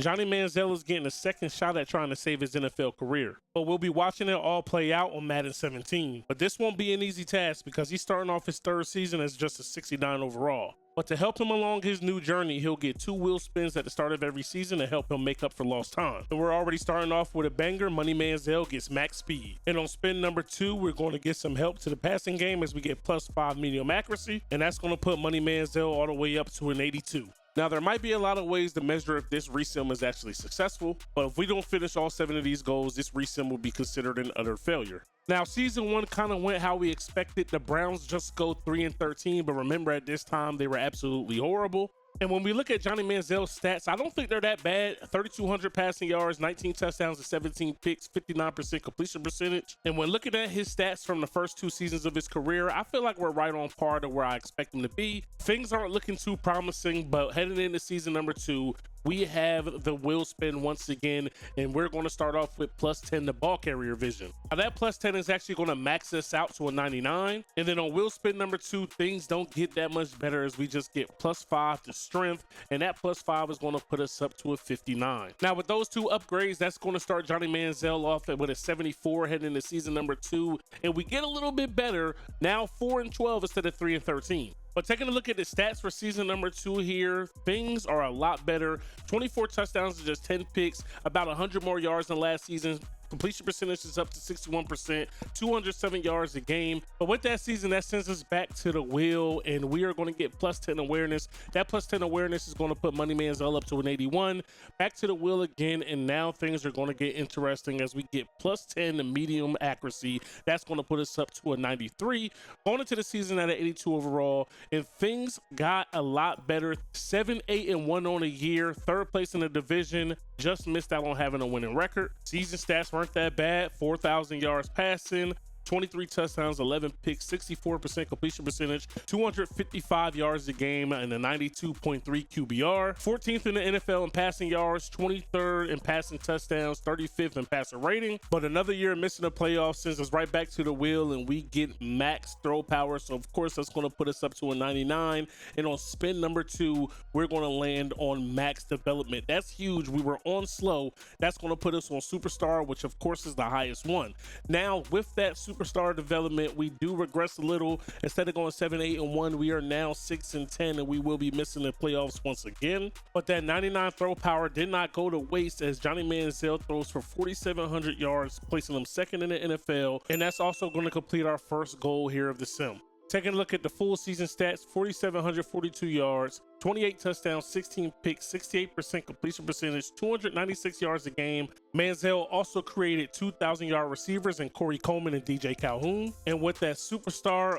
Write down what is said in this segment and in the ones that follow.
Johnny Manziel is getting a second shot at trying to save his NFL career, but we'll be watching it all play out on Madden 17. But this won't be an easy task because he's starting off his third season as just a 69 overall. But to help him along his new journey, he'll get 2 wheel spins at the start of every season to help him make up for lost time. And we're already starting off with a banger. Money Manziel gets max speed. And on spin number 2, we're going to get some help to the passing game as we get +5 medium accuracy. And that's going to put Money Manziel all the way up to an 82. Now, there might be a lot of ways to measure if this resim is actually successful, but if we don't finish all 7 of these goals, this resim will be considered an utter failure. Now, season 1 kind of went how we expected. The Browns just go 3-13, but remember at this time, they were absolutely horrible. And when we look at Johnny Manziel's stats, I don't think they're that bad. 3,200 passing yards, 19 touchdowns and 17 picks, 59% completion percentage. And when looking at his stats from the first 2 seasons of his career, I feel like we're right on par to where I expect him to be. Things aren't looking too promising, but heading into season number 2, we have the wheel spin once again, and we're going to start off with +10 to ball carrier vision. Now that +10 is actually going to max us out to a 99. And then on wheel spin number 2, things don't get that much better as we just get +5 to strength, and that +5 is going to put us up to a 59. Now with those 2 upgrades, that's going to start Johnny Manziel off with a 74 heading into season number 2, and we get a little bit better, now 4-12 instead of 3-13. But taking a look at the stats for season number 2 here, things are a lot better. 24 touchdowns and just 10 picks, about 100 more yards than last season. Completion percentage is up to 61%, 207 yards a game. But with that season, that sends us back to the wheel, and we are going to get +10 awareness. That +10 awareness is going to put Money Manziel up to an 81. Back to the wheel again, and now things are going to get interesting as we get +10 medium accuracy. That's going to put us up to a 93. Going into the season at an 82 overall, and things got a lot better. 7-8-1 on the year, 3rd place in the division. Just missed out on having a winning record. Season stats weren't that bad. 4,000 yards passing, 23 touchdowns, 11 picks, 64% completion percentage, 255 yards a game, and a 92.3 QBR. 14th in the NFL in passing yards, 23rd in passing touchdowns, 35th in passer rating. But another year missing the playoffs sends us right back to the wheel, and we get max throw power. So of course that's going to put us up to a 99. And on spin number 2, we're going to land on max development. That's huge. We were on slow. That's going to put us on superstar, which of course is the highest one. Now with that superstar development, we do regress a little. Instead of going 7-8-1, we are now 6-10, and we will be missing the playoffs once again. But that 99 throw power did not go to waste as Johnny Manziel throws for 4,700 yards, placing him 2nd in the NFL, and that's also going to complete our first goal here of the sim. Taking a look at the full season stats, 4,742 yards, 28 touchdowns, 16 picks, 68% completion percentage, 296 yards a game. Manziel also created 2,000-yard receivers in Corey Coleman and DJ Calhoun. And with that superstar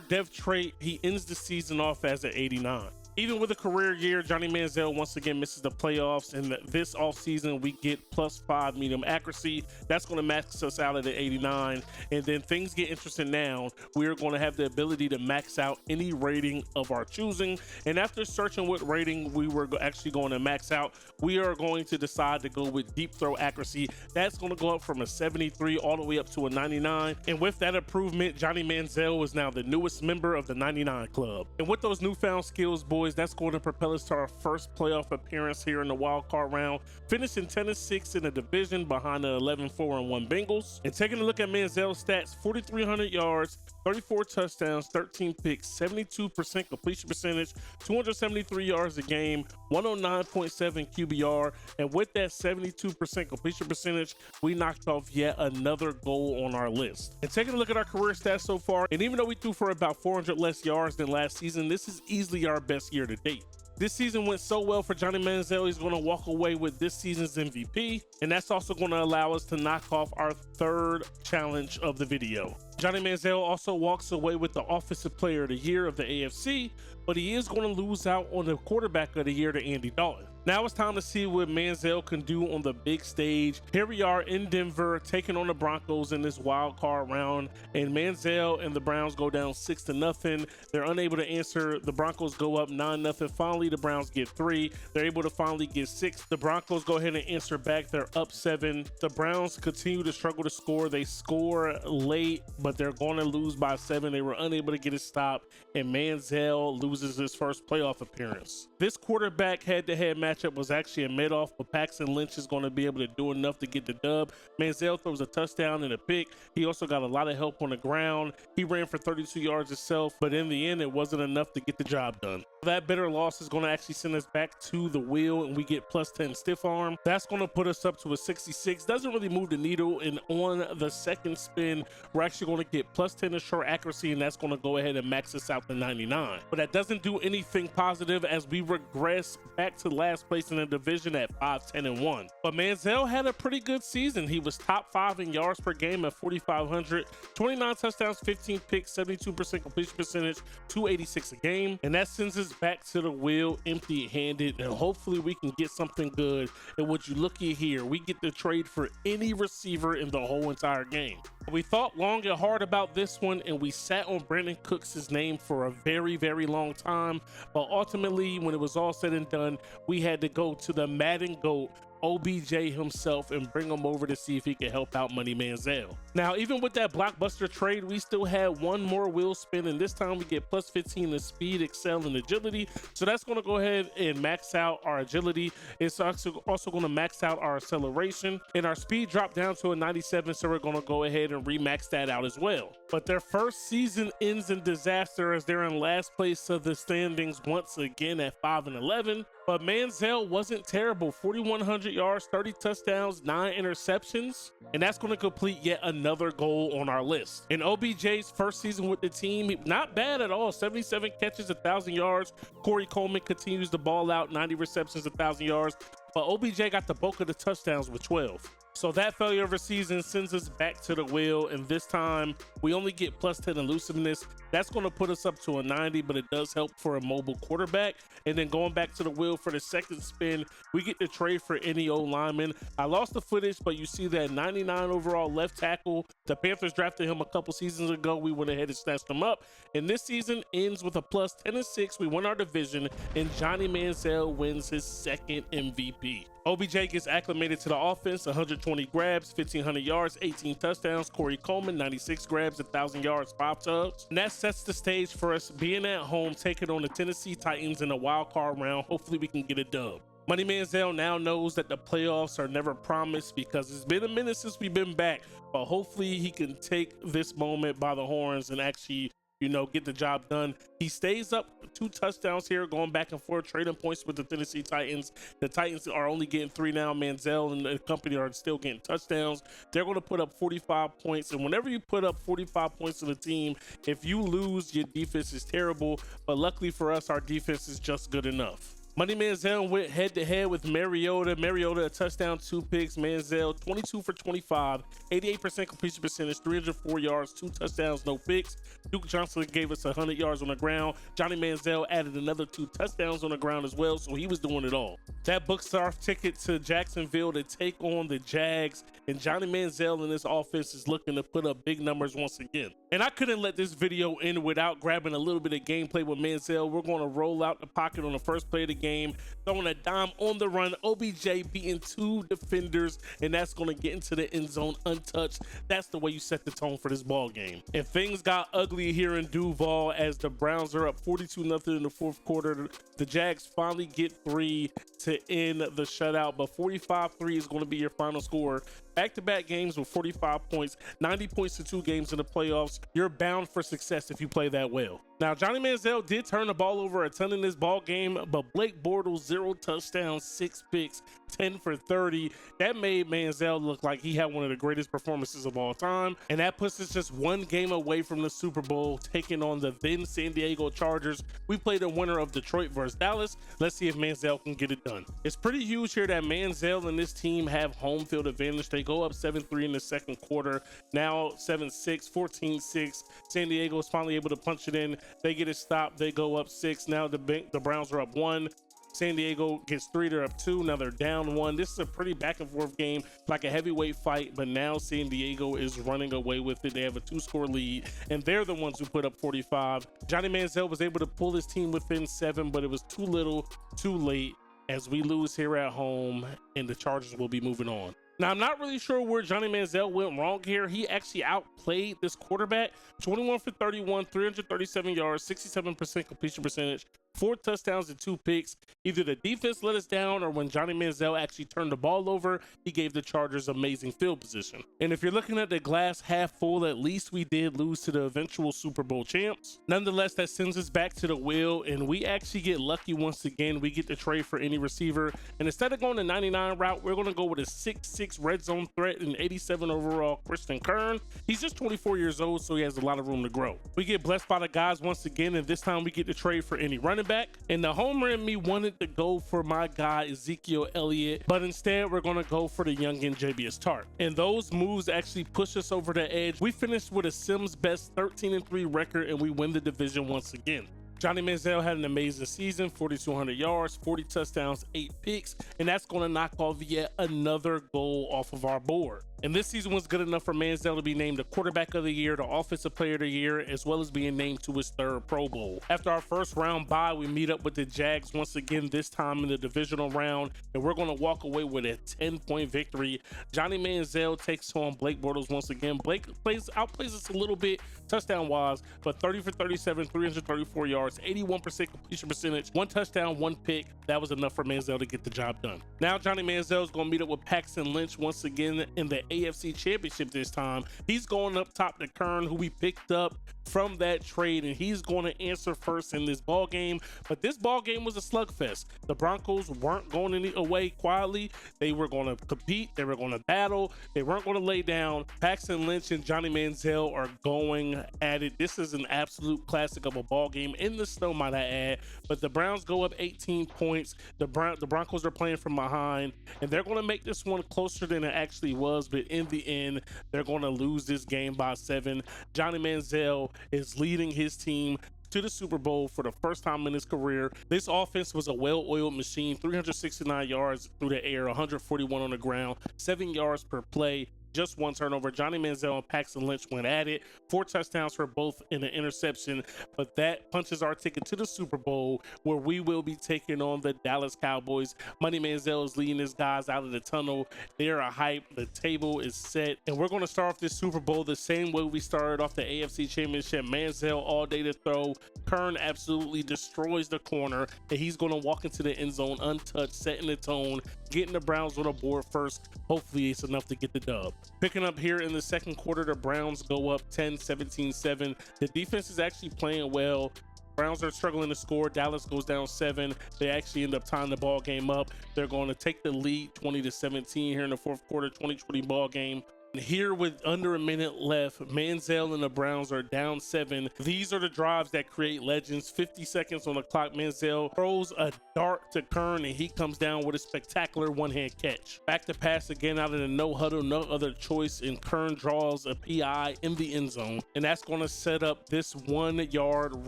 dev trait, he ends the season off as an 89. Even with a career year, Johnny Manziel once again misses the playoffs, and this offseason we get +5 medium accuracy. That's going to max us out at an 89, and then things get interesting now. We're going to have the ability to max out any rating of our choosing, and after searching what rating we were actually going to max out, we are going to decide to go with deep throw accuracy. That's going to go up from a 73 all the way up to a 99, and with that improvement, Johnny Manziel is now the newest member of the 99 Club. And with those newfound skills, boys, that's going to propel us to our first playoff appearance here in the wild card round, finishing 10-6 in the division behind the 11-4-1 Bengals. And taking a look at Manziel's stats, 4,300 yards, 34 touchdowns, 13 picks, 72% completion percentage, 273 yards a game, 109.7 QBR, and with that 72% completion percentage, we knocked off yet another goal on our list. And taking a look at our career stats so far, and even though we threw for about 400 less yards than last season, this is easily our best year to date. This season went so well for Johnny Manziel, he's going to walk away with this season's MVP, and that's also going to allow us to knock off our 3rd challenge of the video. Johnny Manziel also walks away with the Offensive Player of the Year of the AFC, but he is going to lose out on the Quarterback of the Year to Andy Dalton. Now it's time to see what Manziel can do on the big stage. Here we are in Denver taking on the Broncos in this wild card round, and Manziel and the Browns go down 6-0. They're unable to answer. The Broncos go up 9-0. Finally, the Browns get 3. They're able to finally get 6. The Broncos go ahead and answer back. They're up 7. The Browns continue to struggle to score. They score late, but they're going to lose by 7. They were unable to get it stopped, and Manziel loses his first playoff appearance. This quarterback head-to-head match matchup was actually a mid-off, but Paxton Lynch is going to be able to do enough to get the dub. Manziel throws a touchdown and a pick. He also got a lot of help on the ground. He ran for 32 yards himself, but in the end, it wasn't enough to get the job done. That bitter loss is going to actually send us back to the wheel, and we get plus 10 stiff arm. That's going to put us up to a 66. Doesn't really move the needle, and on the second spin, we're actually going to get plus 10 in short accuracy, and that's going to go ahead and max us out to 99. But that doesn't do anything positive as we regress back to last place in the division at 5-10-1. But Manziel had a pretty good season. He was top 5 in yards per game at 4,500, 29 touchdowns, 15 picks, 72% completion percentage, 286 a game, and that sends us back to the wheel empty-handed, and hopefully we can get something good. And would you looky here, we get to trade for any receiver in the whole entire game. We thought long and hard about this one, and we sat on Brandon Cooks' name for a very, very long time, but ultimately when it was all said and done, we had to go to the Madden GOAT, OBJ himself, and bring him over to see if he could help out Money Manziel. Now, even with that blockbuster trade, we still had one more wheel spin, and this time we get plus 15 in speed, excel, and agility. So that's going to go ahead and max out our agility. It's also going to max out our acceleration, and our speed dropped down to a 97, so we're going to go ahead and remax that out as well. But their first season ends in disaster as they're in last place of the standings once again at 5-11. But Manziel wasn't terrible. 4,100 yards, 30 touchdowns, 9 interceptions, and that's going to complete yet another goal on our list. In OBJ's first season with the team, not bad at all. 77 catches, 1,000 yards. Corey Coleman continues to ball out, 90 receptions, 1,000 yards. But OBJ got the bulk of the touchdowns with 12. So that failure of a season sends us back to the wheel, and this time we only get plus 10 elusiveness. That's going to put us up to a 90, but it does help for a mobile quarterback. And then going back to the wheel for the second spin, we get to trade for any old lineman. I lost the footage, but you see that 99 overall left tackle. The Panthers drafted him a couple seasons ago. We went ahead and snatched him up, and this season ends with a plus 10-6. We win our division, and Johnny Manziel wins his second MVP. OBJ gets acclimated to the offense, 120 grabs, 1,500 yards, 18 touchdowns. Corey Coleman, 96 grabs, 1,000 yards, 5 tugs. And that sets the stage for us being at home, taking on the Tennessee Titans in a wild card round. Hopefully we can get a dub. Money Manziel now knows that the playoffs are never promised because it's been a minute since we've been back, but hopefully he can take this moment by the horns and actually, you know, get the job done. He stays up 2 touchdowns here, going back and forth, trading points with the Tennessee Titans. The Titans are only getting 3 now. Manziel and the company are still getting touchdowns. They're going to put up 45 points, and whenever you put up 45 points to the team, if you lose, your defense is terrible, but luckily for us, our defense is just good enough. Money Manziel went head-to-head with Mariota. Mariota, a touchdown, 2 picks. Manziel, 22 for 25, 88% completion percentage, 304 yards, 2 touchdowns, no picks. Duke Johnson gave us 100 yards on the ground. Johnny Manziel added another 2 touchdowns on the ground as well, so he was doing it all. That books our ticket to Jacksonville to take on the Jags, and Johnny Manziel in this offense is looking to put up big numbers once again. And I couldn't let this video end without grabbing a little bit of gameplay with Manziel. We're going to roll out the pocket on the first play of the game, throwing a dime on the run. OBJ beating 2 defenders, and that's going to get into the end zone untouched. That's the way you set the tone for this ball game. And things got ugly here in Duval as the Browns are up 42-0 in the 4th quarter. The Jags finally get 3 to end the shutout, but 45-3 is going to be your final score. Back-to-back games with 45 points, 90 points to 2 games in the playoffs. You're bound for success if you play that well. Now, Johnny Manziel did turn the ball over a ton in this ball game, but Blake Bordeaux, 0 touchdowns, 6 picks, 10 for 30. That made Manziel look like he had one of the greatest performances of all time, and that puts us just 1 game away from the Super Bowl, taking on the then San Diego Chargers. We play the winner of Detroit versus Dallas. Let's see if Manziel can get it done. It's pretty huge here that Manziel and this team have home field advantage. They go up 7-3 in the 2nd quarter, now 7-6, 14-6. San Diego is finally able to punch it in. They get a stop, they go up 6. Now the Browns are up 1. San Diego gets 3, they're up 2. Now they're down 1. This is a pretty back and forth game, like a heavyweight fight, but now San Diego is running away with it. They have a 2-score lead, and they're the ones who put up 45. Johnny Manziel was able to pull his team within 7, but it was too little, too late, as we lose here at home, and the Chargers will be moving on. Now, I'm not really sure where Johnny Manziel went wrong here. He actually outplayed this quarterback, 21 for 31, 337 yards, 67% completion percentage, 4 touchdowns and 2 picks. Either the defense let us down, or when Johnny Manziel actually turned the ball over, he gave the Chargers amazing field position. And if you're looking at the glass half full, at least we did lose to the eventual Super Bowl champs. Nonetheless, that sends us back to the wheel, and we actually get lucky once again. We get to trade for any receiver, and instead of going the 99 route, we're going to go with a 6'6" red zone threat and 87 overall Christian Kern. He's just 24 years old, so he has a lot of room to grow. We get blessed by the guys once again, and this time we get to trade for any running back. And the homer in me wanted to go for my guy Ezekiel Elliott, but instead we're going to go for the youngin JBS Tart. And those moves actually push us over the edge. We finished with a Sims best 13-3 record, and we win the division once again. Johnny Manziel had an amazing season, 4,200 yards, 40 touchdowns, 8 picks, and that's going to knock off yet another goal off of our board. And this season was good enough for Manziel to be named the quarterback of the year, the offensive player of the year, as well as being named to his 3rd Pro Bowl. After our first round bye, we meet up with the Jags once again, this time in the divisional round, and we're going to walk away with a 10-point victory. Johnny Manziel takes on Blake Bortles once again. Blake outplays us a little bit touchdown-wise, but 30 for 37, 334 yards, 81% completion percentage, 1 touchdown, 1 pick. That was enough for Manziel to get the job done. Now Johnny Manziel is going to meet up with Paxton Lynch once again in the AFC Championship this time. He's going up top to Kern, who we picked up from that trade, and he's going to answer first in this ball game. But this ball game was a slugfest. The Broncos weren't going away quietly. They were going to compete. They were going to battle. They weren't going to lay down. Paxton Lynch and Johnny Manziel are going at it. This is an absolute classic of a ball game in the snow, might I add. But the Browns go up 18 points. The Broncos are playing from behind, and they're going to make this one closer than it actually was. But in the end, they're going to lose this game by 7. Johnny Manziel is leading his team to the Super Bowl for the first time in his career. This offense was a well-oiled machine, 369 yards through the air, 141 on the ground, 7 yards per play, just 1 turnover. Johnny Manziel and Paxton Lynch went at it. 4 touchdowns for both in an interception, but that punches our ticket to the Super Bowl, where we will be taking on the Dallas Cowboys. Money Manziel is leading his guys out of the tunnel. They are hype. The table is set, and we're going to start off this Super Bowl the same way we started off the AFC Championship. Manziel all day to throw. Kern absolutely destroys the corner, and he's going to walk into the end zone untouched, setting the tone, getting the Browns on the board first. Hopefully it's enough to get the dub. Picking up here in the second quarter, the Browns go up 10-17-7. The defense is actually playing well. Browns are struggling to score. Dallas goes down 7. They actually end up tying the ball game up. They're going to take the lead 20-17 here in the fourth quarter, 2020 ball game. Here with under a minute left, Manziel and the Browns are down 7. These are the drives that create legends. 50 seconds on the clock. Manziel throws a dart to Kern, and he comes down with a spectacular one-hand catch. Back to pass again out of the no huddle, no other choice, and Kern draws a PI in the end zone. And that's going to set up this 1-yard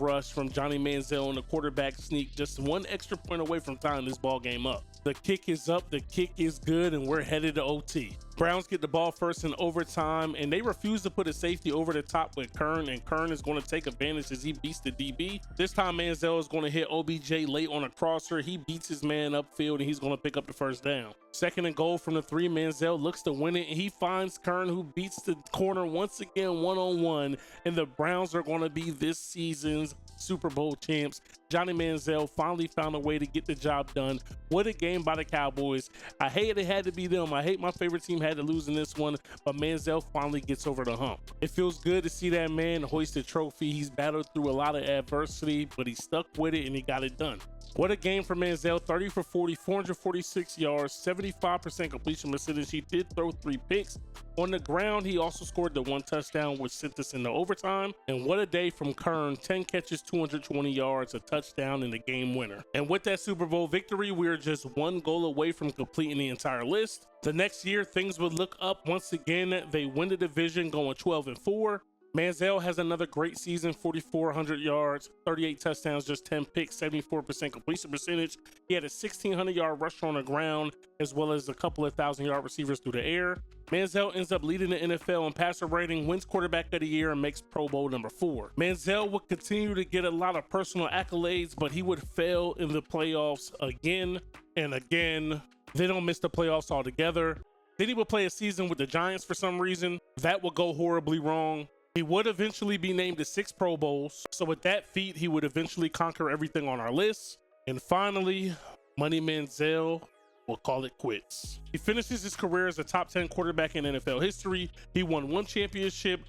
rush from Johnny Manziel and the quarterback sneak, just 1 extra point away from tying this ball game up. The kick is up, the kick is good, and we're headed to OT. Browns get the ball first in overtime, and they refuse to put a safety over the top with Kern, and Kern is going to take advantage as he beats the DB. This time Manziel is going to hit OBJ late on a crosser. He beats his man upfield, and he's going to pick up the first down. 2nd and goal from the 3. Manziel looks to win it, and he finds Kern, who beats the corner once again one-on-one, and the Browns are going to be this season's Super Bowl champs. Johnny Manziel finally found a way to get the job done. What a game by the Cowboys. I hate it had to be them. I hate my favorite team had to lose in this one, but Manziel finally gets over the hump. It feels good to see that man hoist a trophy. He's battled through a lot of adversity, but he stuck with it and he got it done. What a game for Manziel. 30 for 40, 446 yards, 75% completion percentage. He did throw 3 picks. On the ground, he also scored the 1 touchdown, which sent us into overtime. And what a day from Kern. 10 catches, 220 yards, a touchdown, and the game winner. And with that Super Bowl victory, we are just 1 goal away from completing the entire list. The next year, things would look up once again. They win the division, going 12-4. Manziel has another great season, 4,400 yards, 38 touchdowns, just 10 picks, 74% completion percentage. He had a 1,600-yard rusher on the ground, as well as a couple of 1,000-yard receivers through the air. Manziel ends up leading the NFL in passer rating, wins quarterback of the year, and makes Pro Bowl number 4. Manziel would continue to get a lot of personal accolades, but he would fail in the playoffs again and again. They don't miss the playoffs altogether. Then he would play a season with the Giants for some reason. That would go horribly wrong. He would eventually be named to 6 Pro Bowls, so with that feat, he would eventually conquer everything on our list. And finally, Money Manziel will call it quits. He finishes his career as a top 10 quarterback in NFL history. He won 1 championship,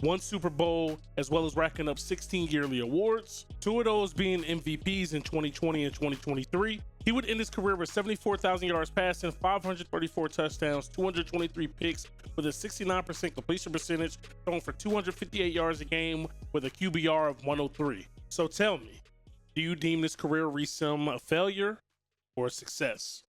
1 Super Bowl, as well as racking up 16 yearly awards, 2 of those being MVPs in 2020 and 2023. He would end his career with 74,000 yards passing, 534 touchdowns, 223 picks with a 69% completion percentage, throwing for 258 yards a game with a QBR of 103. So tell me, do you deem this career resume a failure or a success?